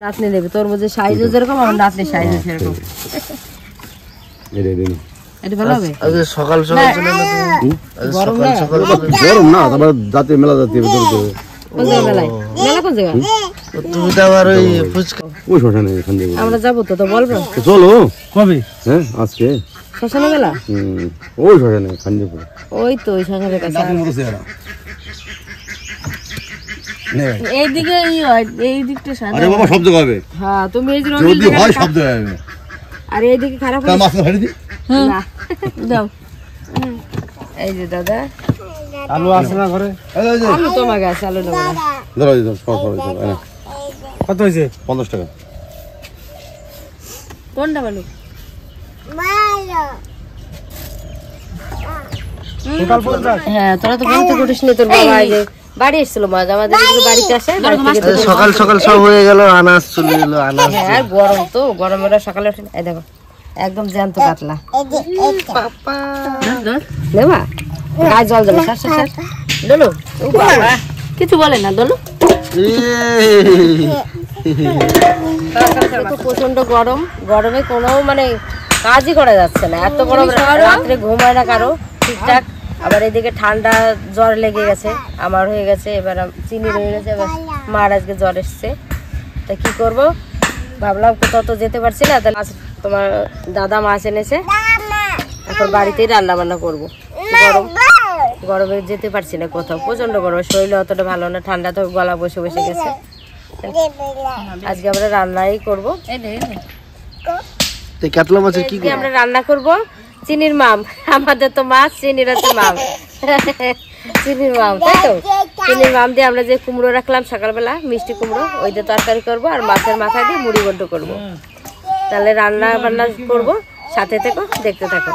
নাতনি দেবে তরমুজের সাইজও যেরকম আমার নাতনির সাইজও সেরকম। এটা ভালো হবে। আজকে সকাল সকাল চলে না গরম না গরম না তারপর জাতীয় মেলা জাতীয় ভিতরে কোন মেলায় মেলা কোন জায়গা তুমি তো আবার ওই ফুচকা ওই শ্মশানে এখান থেকে আমরা যাবো তো বলবো চলো কবে হ্যাঁ আজকে শ্মশানে মেলা ওই শ্মশানে খান্ডিপুর ওই তো ওই শ্মশানের কাছে এইদিকে এই দিকটা সাদা আরে বাবা শব্দ হবে হ্যাঁ তুমি এই যে যদি হয় শব্দ হবে আর এইদিকে খারাপ তার মাছ ধরে দি না দাও এই যে দাদা আলু আছে না ঘরে আলু তোমার গাছ আলু নেবো না ধরো দিও সর না কত হয়েছে 50 টাকা কোনটা ভালো টোটাল 50 হ্যাঁ তোরা তো বলতে করিস নি তোর বাবা এই যে বাড়ি এসেছিল মাঝ আমাদের এই বাড়িতে আসে সকাল সকাল সব হয়ে গেল আনাজ চলে এলো আনাজ হ্যাঁ গরম তো গরমের সকালে উঠে এই দেখো একদম জ্যান্ত কাতলা পাপা নেবা গায়ে জল দেবে স্যার স্যার দোলো বাবা কিছু বলে না দোলো প্রচন্ড গরম গরমে কোনো মানে কাজই করা যাচ্ছে না এত গরম রাত্রে ঘুম হয় না কারো ঠিকঠাক আবার এদিকে ঠান্ডা জ্বর লেগে গেছে আমার হয়ে গেছে এবার চিনি রয়ে গেছে এবার মার আজকে জ্বর এসছে তা কি করব ভাবলাম কোথাও তো যেতে পারছি না তাহলে তোমার দাদা মাছ এনেছে এখন বাড়িতেই রান্না বান্না করবো গরম গরমে যেতে পারছি না কোথাও প্রচন্ড গরম শরীর অতটা ভালো না ঠান্ডা তো গলা বসে বসে গেছে আজকে আমরা রান্নাই করবো কাতলা মাছের কি আমরা রান্না করব চিনির মাম আমাদের তো মাছ চিনির আছে মাম চিনির মাম তাই তো চিনির মাম দিয়ে আমরা যে কুমড়ো রাখলাম সকালবেলা মিষ্টি কুমড়ো ওই দিয়ে তরকারি করবো আর মাছের মাথা দিয়ে মুড়ি ঘন্ট করবো তাহলে রান্না বান্না করবো সাথে থেকো দেখতে থাকো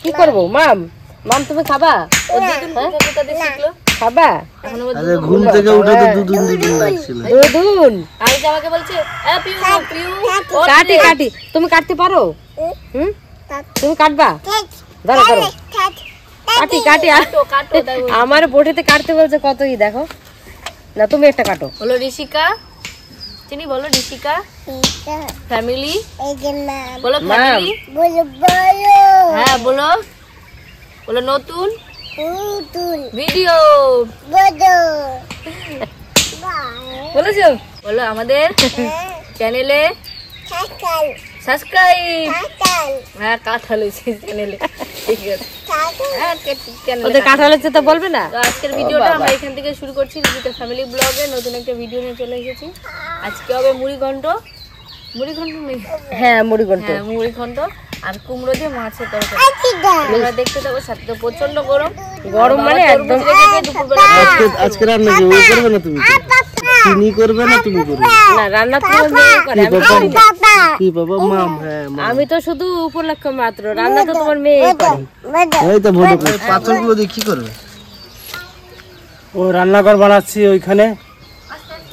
কি করবো মাম মাম তুমি খাবা খাবা ঘুম থেকে উঠে তো দুধুন লাগছিল দুধুন আর আমাকে বলছে কাটি কাটি তুমি কাটতে পারো তুমি কাটবা ধরো ধরো কাটি কাটি আমার বটিতে কাটতে বলছে কতই দেখো না তুমি একটা কাটো বলো ঋষিকা চিনি বলো ঋষিকা ফ্যামিলি বলো ফ্যামিলি হ্যাঁ বলো বলো নতুন ভিডিও বলেছো বলো আমাদের চ্যানেলে সাবস্ক্রাইব হ্যাঁ কাঁঠাল চ্যানেলে ঠিক আছে ওদের কাঁঠাল হচ্ছে তো বলবে না তো আজকের ভিডিওটা আমরা এখান থেকে শুরু করছি রিজিতা ফ্যামিলি ব্লগে নতুন একটা ভিডিও নিয়ে চলে এসেছি আজকে হবে মুড়ি ঘন্ট নেই হ্যাঁ মুড়ি ঘন্ট হ্যাঁ মুড়ি ঘন্ট আর কুমড়ো দিয়ে মাছের তরকারি আমরা দেখতে থাকবো সাথে তো প্রচন্ড গরম গরম মানে একদম দুপুরবেলা আজকে রান্না কি ওই করবে না তুমি চিনি করবে না তুমি করবে না রান্না তো মেয়ে করে কি বাবা মাম হ্যাঁ আমি তো শুধু উপলক্ষ মাত্র রান্না তো তোমার মেয়ে করে এই তো বড় পাথরগুলো দিয়ে কি করবে ও রান্নাঘর বানাচ্ছি ওইখানে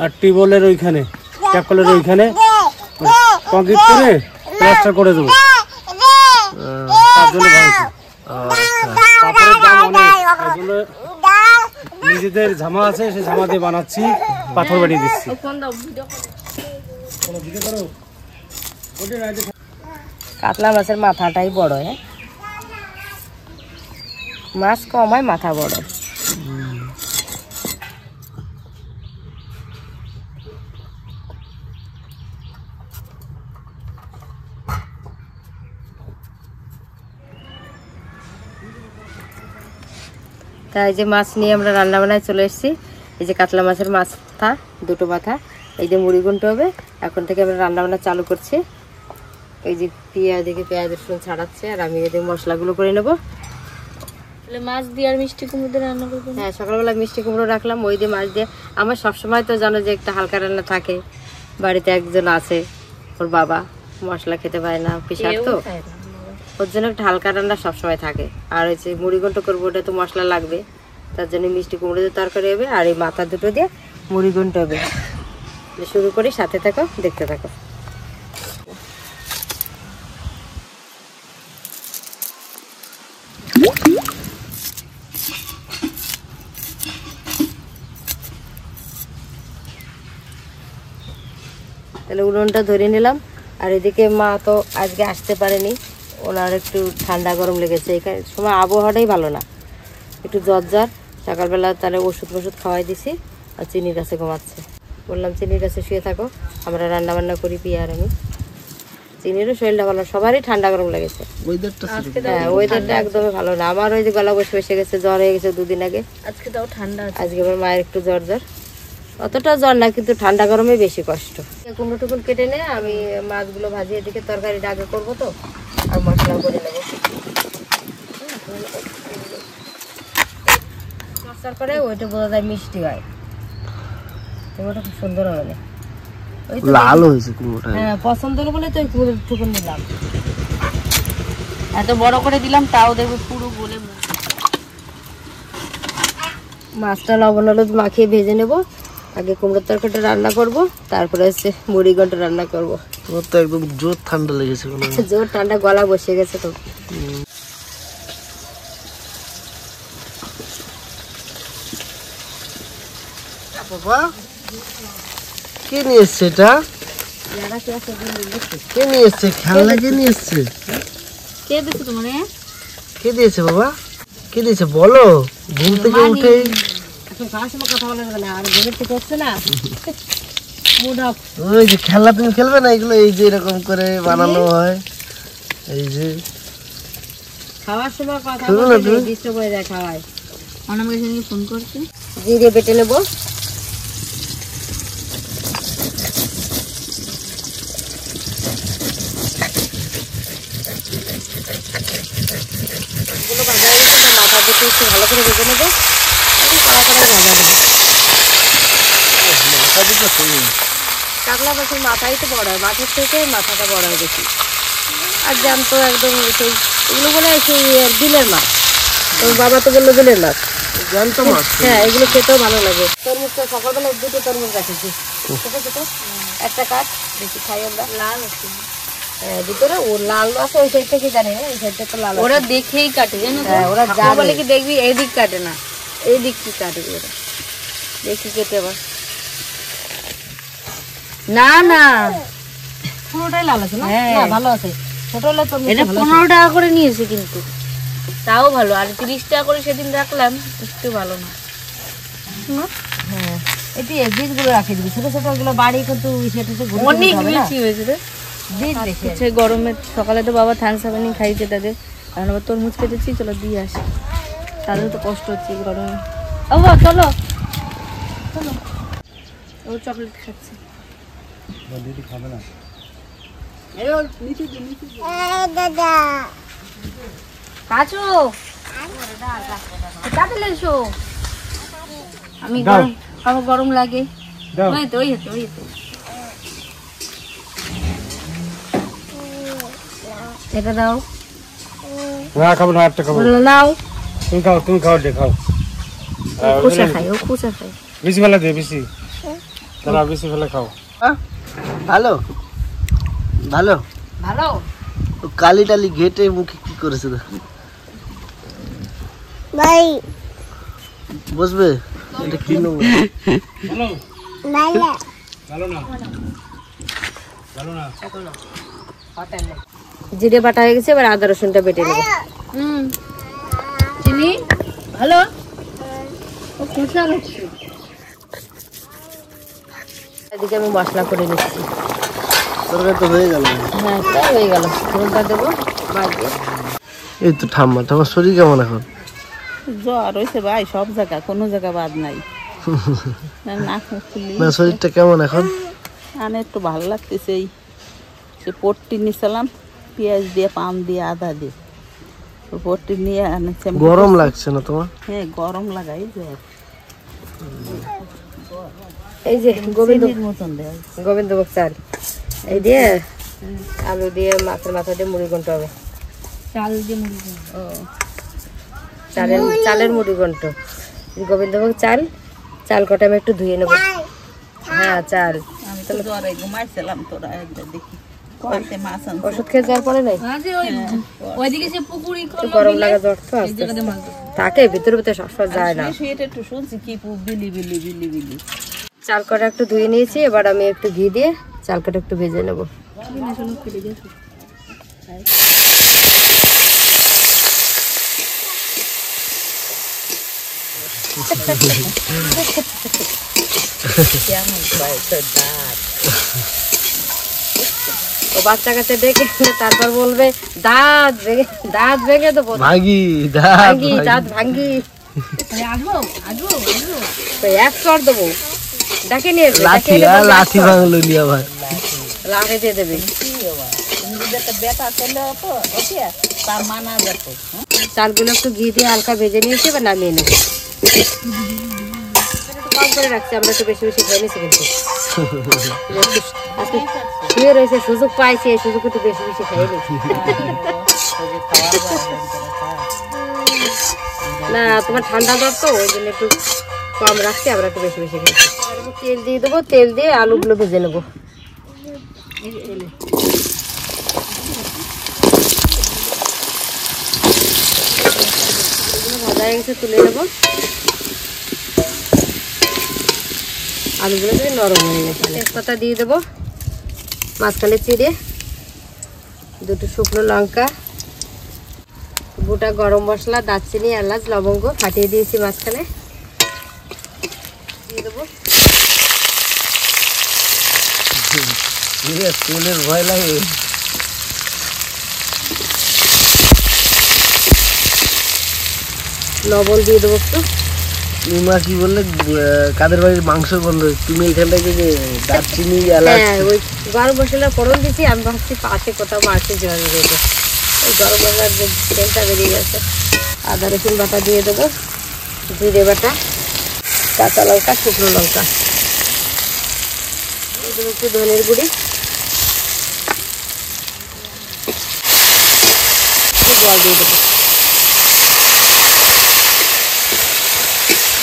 আর টিউবওয়েলের ওইখানে ট্যাপকলের ওইখানে কংক্রিট করে প্লাস্টার করে দেবো তার জন্য ভাবছি পাথরের দাম অনেক তার জন্য নিজেদের ঝামা আছে সেই ঝামা দিয়ে বানাচ্ছি পাথর বানিয়ে দিচ্ছি কাতলা মাছের মাথাটাই বড় হ্যাঁ মাছ কম হয় মাথা বড় তাই যে মাছ নিয়ে আমরা রান্না বান্নায় চলে এসেছি এই যে কাতলা মাছের মাথা দুটো মাথা এই যে মুড়ি ঘন্ট হবে এখন থেকে আমরা রান্না বান্না চালু করছি এই যে পেঁয়াজ রসুন ছাড়াচ্ছে আর আমি এদিকে মশলাগুলো করে নেবো তাহলে মাছ দিয়ে আর মিষ্টি কুমড়ো দিয়ে রান্না করবো হ্যাঁ সকালবেলা মিষ্টি কুমড়ো রাখলাম ওই দিয়ে মাছ দিয়ে আমার সবসময় তো জানো যে একটা হালকা রান্না থাকে বাড়িতে একজন আছে ওর বাবা মশলা খেতে পারে না পিসার তো ওর জন্য একটা হালকা রান্না সবসময় থাকে আর ওই যে মুড়ি ঘন্ট করবো ওটা তো মশলা লাগবে তার জন্য মিষ্টি কুমড়ো দিয়ে তরকারি হবে আর এই মাথা দুটো দিয়ে মুড়ি ঘন্ট হবে শুরু করি সাথে থাকো দেখতে থাকো তাহলে উনুনটা ধরে নিলাম। আর এদিকে মা তো আজকে আসতে পারেনি, ওনার একটু ঠান্ডা গরম লেগেছে। এখানে সময় আবহাওয়াটাই ভালো না, একটু জ্বর। সকালবেলা তাহলে ওষুধ খাওয়াই দিছি, আর চিনির কাছে ঘুমাচ্ছে। বললাম চিনির কাছে শুয়ে থাকো, আমরা রান্না বান্না করি পিয়া আর আমি। চিনিরও শরীরটা ভালো, সবারই ঠান্ডা গরম লেগেছে। হ্যাঁ, ওয়েদারটা একদমই ভালো না। আমার ওই যে গলা বসে গেছে, জ্বর হয়ে গেছে 2 দিন আগে। আজকে তাও ঠান্ডা আছে। আজকে আমার মায়ের একটু জ্বর, অতটা জ্বর না, কিন্তু ঠান্ডা গরমে বেশি কষ্ট। কুমড়ো টুকুন কেটে নে, আমি মাছগুলো ভাজিয়ে দিকে তরকারিটা আগে করবো তো, আর মশলা করে নেবো। মশলা করে ওইটা বোঝা যায় মিষ্টি হয়, কুমড়োটা খুব সুন্দর হবে না। লাল হয়েছে কুমড়োটা। হ্যাঁ, পছন্দ হলো বলে তো ওই কুমড়ো টুকুন নিলাম। এত বড় করে দিলাম, তাও দেখবে পুরো গলে। মাছটা লবণ হলুদ মাখিয়ে ভেজে নেব। আগে কুমড়োর তরকারিটা রান্না করব, তারপরে হচ্ছে মুড়ি ঘন্ট রান্না করব। তোমার তো একদম জোর ঠান্ডা লেগেছে। জোর ঠান্ডা, গলা বসে গেছে তো। বাবা কে নিয়ে এসছে এটা? কে নিয়ে এসছে? খেলনা কে নিয়ে এসছে? কে দিচ্ছে তোমার? কে দিয়েছে বাবা? কে দিয়েছে বলো? ঘুম থেকে উঠে কথা বলা যাবে না, আর ঘুমের থেকে হচ্ছে না। ওই যে খেলনা তুমি খেলবে না এগুলো? এই যে এরকম করে বানানো হয়, এই যে খাওয়ার সময় কথা খেলবে না বলতে তুমি? ডিস্টার্ব হয়ে যায় খাওয়ায়। অনামিকা সঙ্গে ফোন করছে। জিরে বেটে নেব। মাথা দিতে একটু ভালো করে ভেজে নেবো, তাড়াতাড়ি ভাজা দেবো। কাতলা মাছের মাথাই তো বড় হয়, মাছের থেকে মাথাটা বড় হয় বেশি। আর জ্যান্ত একদম সেই এগুলো বলে সেই বিলের মাছ। তোমার বাবা তো বললো বিলের মাছ। জ্যান্ত মাছ। হ্যাঁ, এগুলো খেতেও ভালো লাগে। তরমুজটা সকালবেলা 2টো তরমুজ রাখেছি, ছোট ছোট, একটা কাঠ, বেশি খাই আমরা। লাল আছে ভিতরে ও লাল আছে, ওই সাইড থেকে জানি না, এই সাইডটা তো লাল। ওরা দেখেই কাটে, জানো তো? হ্যাঁ, ওরা ঠাকুমা জানে। বলে কি দেখবি এদিক কাটে না, এই দিক কি কাটে ওরা, দেখি কেটে আবার। না না পুরোটাই লাল আছে না? হ্যাঁ। না, ভালো আছে। ছোট হলে তরমুজ এটা ভালো আছে। 15 টাকা করে নিয়েছে, কিন্তু তাও ভালো। আর 30 টাকা করে সেদিন রাখলাম, একটু ভালো না। হ্যাঁ, এটি বীজগুলো রাখে দিবি, ছোট ছোট গুলো বাড়ি কিন্তু সেটা অনেক বেশি হয়েছে রে বীজ বেশি। হচ্ছে গরমে। সকালে তো বাবা থান সাবানি খাইছে তাদের, আর আবার তরমুজ কেটেছি, চলো দিয়ে আসি। তাদের তো কষ্ট হচ্ছে এই গরমে। ও বাবা চলো চলো, ও চকলেট খাচ্ছে। কাচো তাড়াতাড়ি এসো, আমি গরম, আমার গরম লাগে। ওই তো ওই তো ওই তো এটা দাও। না খাবো না, একটা খাবো। নাও, তুমি খাও দে, খাও। কুচা খাই, ও কুচা খাই। বেশি ফেলে দে, বেশি তারা বেশি ফেলে খাও। ভালো ভালো ভালো। ও কালি টালি ঘেটে মুখে কি করেছে? বসবে? এটা কি নোংরা? জিরে বাটা হয়ে গেছে, এবার আদা রসুনটা বেটে নেবো। চিনি ভালো, ও কুচা খাচ্ছে। এদিকে আমি মশলা করে নিচ্ছি। তরকারি তো হয়ে গেল। হ্যাঁ, প্রায় হয়ে গেল। ঝোলটা দেবো মাছকে। এই তো ঠাম্মা, তোমার শরীর কেমন এখন? জ্বর হয়েছে ভাই, সব জায়গা, কোনো জায়গা বাদ নাই। নাক মুখ খুললি না, শরীরটা কেমন এখন? আনে একটু ভালো লাগতেছে। এই সে পট্টি নিয়েছিলাম, পেঁয়াজ দিয়ে, পান দিয়ে, আদা দিয়ে, পট্টি নিয়ে আনেছি। গরম লাগছে না তোমার? হ্যাঁ, গরম লাগাই জ্বর। এই যে চিনির মতন দেয়। গোবিন্দভোগ চাল, এই দিয়ে আলু দিয়ে মাছের মাথা দিয়ে মুড়ি ঘন্ট হবে। চাল দিয়ে মুড়ি ও, চালের মুড়ি ঘন্ট। গোবিন্দভোগ চাল, চাল কটা আমি একটু ধুয়ে নেবো। হ্যাঁ, চাল। আমি তো জ্বরে ঘুমাইছিলাম, তোরা একবার দেখি কয়েকটা মাছ আনছে। ওষুধ খেয়ে যাওয়ার পরে নাই, ওইদিকে সে পুকুরি একটু গরম লাগা জ্বর তো আস্তে আস্তে থাকে, ভিতরে ভিতরে সবসময় যায় না। শুয়ে একটু শুনছি কি বিলি বিলি বিলি বিলি। চাল কটা একটু ধুয়ে নিয়েছি, এবার আমি একটু ঘি দিয়ে চালকাটা একটু ভেজে নেব। ও বাচ্চা কাছে ডেকে তারপর বলবে দাঁত ভেঙে দেবো, ভাগি দাঁত ভাঙ্গি, এক চড় দেবো, ডাকে নিয়ে লাঠি ভাঙলো নি আবার লাঠি দিয়ে দেবে। চালগুলো একটু ঘি দিয়ে হালকা ভেজে নিয়েছি, এবার নামিয়ে নেব। কম করে রাখছি, আমরা একটু বেশি বেশি খেয়ে নিচ্ছি কিন্তু আজকে শুয়ে রয়েছে, সুযোগ পাইছি, এই সুযোগ একটু বেশি বেশি খেয়ে নিচ্ছি। না তোমার ঠান্ডা জ্বর তো, ওই জন্য একটু কম রাখছি, আমরা একটু বেশি বেশি খেয়েছি। তেল দিয়ে দেবো, তেল দিয়ে আলুগুলো ভেজে নেবো। ভাজা হয়ে গেছে, তুলে নেবো। আলুগুলো দিয়ে নরম হয়ে গেছে, তেজপাতা দিয়ে দেবো, মাঝখানে চিড়ে, দুটো শুকনো লঙ্কা, গোটা গরম মশলা, দারচিনি, এলাচ, লবঙ্গ ফাটিয়ে দিয়েছি মাঝখানে দিয়ে দেবো। তেলের ভয় লাগে। লবণ দিয়ে দেবো একটু। মা কি বললে কাদের বাড়ির মাংস গন্ধ, তুমি এখান থেকে যে দারচিনি এলাচ। হ্যাঁ, ওই গরম মশলা ফোড়ন দিচ্ছি, আমি ভাবছি পাশে কোথাও মাছের জল রয়েছে, ওই গরম মশলার যে তেলটা বেরিয়ে গেছে। আদা রসুন বাটা দিয়ে দেবো, জিরে বাটা, কাঁচা লঙ্কা, শুকনো লঙ্কা দিয়ে দেবো, একটু ধনের গুঁড়ি, জল দিয়ে দেবো।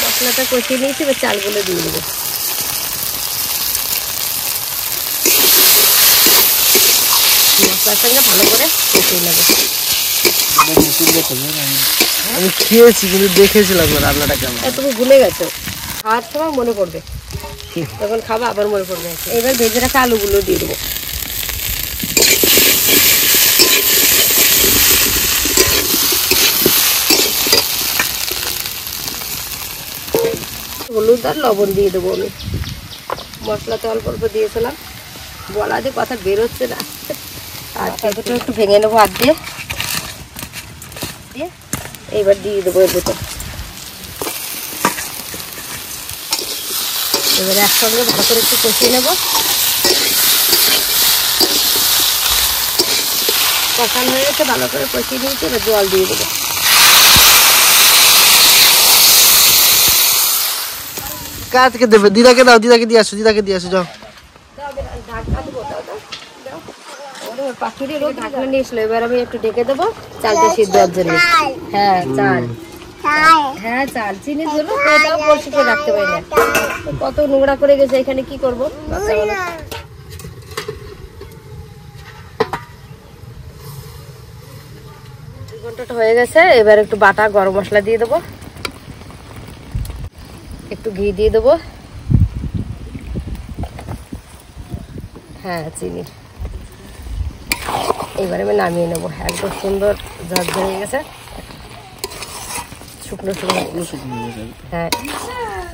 মশলাটা কষিয়ে নিয়েছি, এবার চালগুলো দিয়ে দেবো। মশলার সঙ্গে ভালো করে কষিয়ে নেবো। আমি খেয়েছি কিন্তু দেখেছিলাম না রান্নাটা কেমন। তুমি ভুলে গেছো, খাওয়ার সময় মনে পড়বে, তখন খাবা আবার মনে পড়বে। এবার ভেজে রাখা আলুগুলো দিয়ে দেবো। হলুদ আর লবণ দিয়ে দেবো আমি। মশলাতে অল্প অল্প দিয়েছিলাম, বলা যে কথা বেরোচ্ছে না। আর তেঁতুলটা একটু ভেঙে নেবো হাত দিয়ে, এইবার দিয়ে দেবো এর ভিতর। এবার একসঙ্গে ভালো করে একটু কষিয়ে নেব। কষানো হয়ে গেছে, ভালো করে কষিয়ে নিয়েছি, এবার জল দিয়ে দেবো। কাজকে দেবে, দিদাকে দাও, দিদাকে দিয়ে আসো, দিদাকে দিয়ে আসো, যাও। পাখির রোদ ঢাকনা নিয়ে এসলো, এবার আমি একটু ঢেকে দেবো চালটা সিদ্ধ হওয়ার জন্য। হ্যাঁ চাল, হ্যাঁ চাল, চিনি দিল, এটাও পরিষ্কার রাখতে পারি না, কত নোংরা করে গেছে এখানে, কি করবো বাচ্চাগুলো। ঘন্টাটা হয়ে গেছে, এবার একটু বাটা গরম মশলা দিয়ে দেবো, একটু ঘি দিয়ে দেবো, হ্যাঁ চিনি। এবারে আমি নামিয়ে নেবো, একদম সুন্দর ঝড় ধরে গেছে, শুকনো শুকনো। হ্যাঁ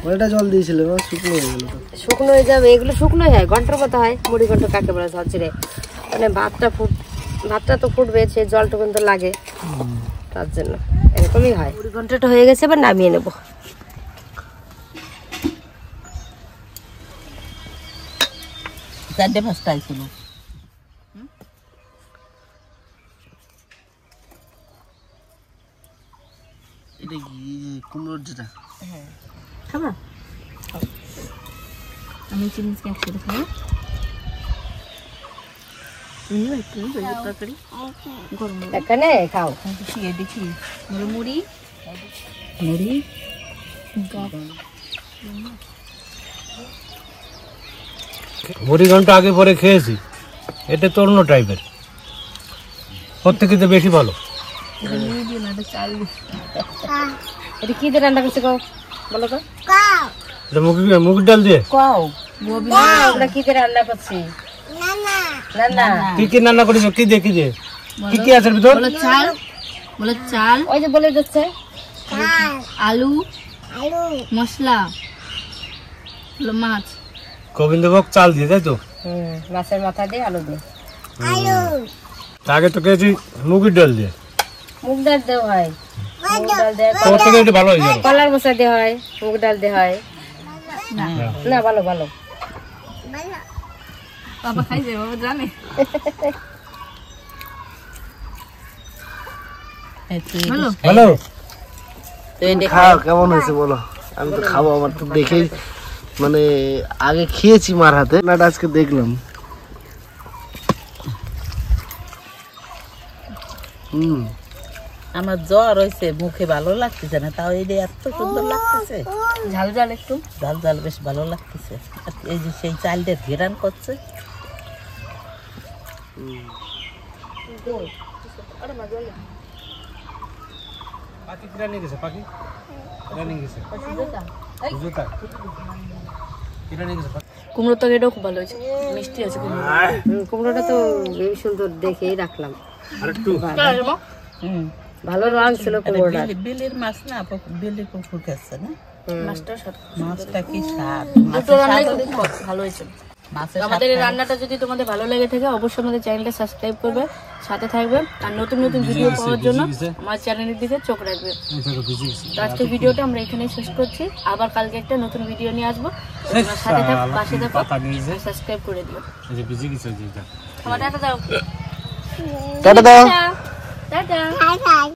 ওইটা জল দিয়েছিল, শুকনো হয়ে গেল। শুকনো হয়ে যাবে, এগুলো শুকনোই হয়, ঘন্টার মতো হয়, মুড়ি ঘন্টা কাকে বলে ঝরঝরে, মানে ভাতটা তো ফুটবে, সেই জলটা কিন্তু লাগে, তার জন্য এরকমই হয়। মুড়ি ঘন্টাটা হয়ে গেছে, এবার নামিয়ে নেবো। চারটে পাঁচটা আইছিল। এটা কি কুমড়োর যেটা? খাবা? আমি চিনিস একসাথে খাবো। তরকারি গরম এখানে খাও, শিখে দেখি মুড়ি মুড়ি মুড়ি ঘন্টা আগে পরে খেয়েছি, এটা তো অন্য টাইপের, প্রত্যেকে তো বেশি ভালো। এটা কি দিয়ে রান্না করছে বলো তো? এটা মুগের ডাল দিয়ে। আমরা কি দিয়ে রান্না করছি? না না কি কি রান্না করেছ? কি দিয়ে কি দিয়ে কি কি আছে ভিতর? বলে চাল, ওই যে বলে দিচ্ছে আলু, মশলা, হলো মাছ। গোবিন্দভোগ চাল দিয়ে, তাই তো? মাছের মাথা দিয়ে আলু দিয়ে। তা আগে তো খেয়েছি মুগের ডাল দিয়ে। মুগ ডাল দেওয়া হয়, মুগ ডাল দেওয়া হয়, তোমার থেকে একটু ভালো হয়ে গেল। কলার মশলা দেওয়া হয়, মুগ ডাল দেওয়া হয়। না ভালো ভালো। বাবা খাইছে, বাবা জানে। ভালো খাও, কেমন হয়েছে বলো? আমি তো খাবো, আমার তো দেখেই মানে আগে খেয়েছি মার হাতে, রান্নাটা আজকে দেখলাম। আমার জ্বর হয়েছে, মুখে ভালো লাগতেছে না, তাও এই যে এত সুন্দর লাগতেছে। ঝাল ঝাল একটু। জাল জাল বেশ ভালো লাগতেছে। আর এই যে সেই চালটা ঘেরান করছে। পাখি কিরা নিয়ে গেছে? পাখি কিরা নিয়ে গেছে? জুতা কিরা নিয়ে গেছে? কুমড়োর তরকারিটাও খুব ভালো হয়েছে, মিষ্টি আছে কুমড়ো। কুমড়োটা তো বেশ সুন্দর দেখেই রাখলাম। আর একটু হুম, ভালো রং ছিল কুমড়োটা। বিলের মাছ না, বিলের পুকুর খাচ্ছে না, মাছটা মাছটা কি স্বাদ। দুটো রান্নাই খুব ভালো হয়েছে। মাছের আমাদের এই রান্নাটা যদি তোমাদের ভালো লেগে থাকে অবশ্যই আমাদের চ্যানেলটা সাবস্ক্রাইব করবে, সাথে থাকবে, আর নতুন নতুন ভিডিও পাওয়ার জন্য আমার চ্যানেলের দিকে চোখ রাখবে। তো আজকের ভিডিওটা আমরা এখানেই শেষ করছি, আবার কালকে একটা নতুন ভিডিও নিয়ে আসবো। তোমরা সাথে থাকো, পাশে থাকো, সাবস্ক্রাইব করে দিও। আমার টাটা দাও, টাটা দাও। টাটা।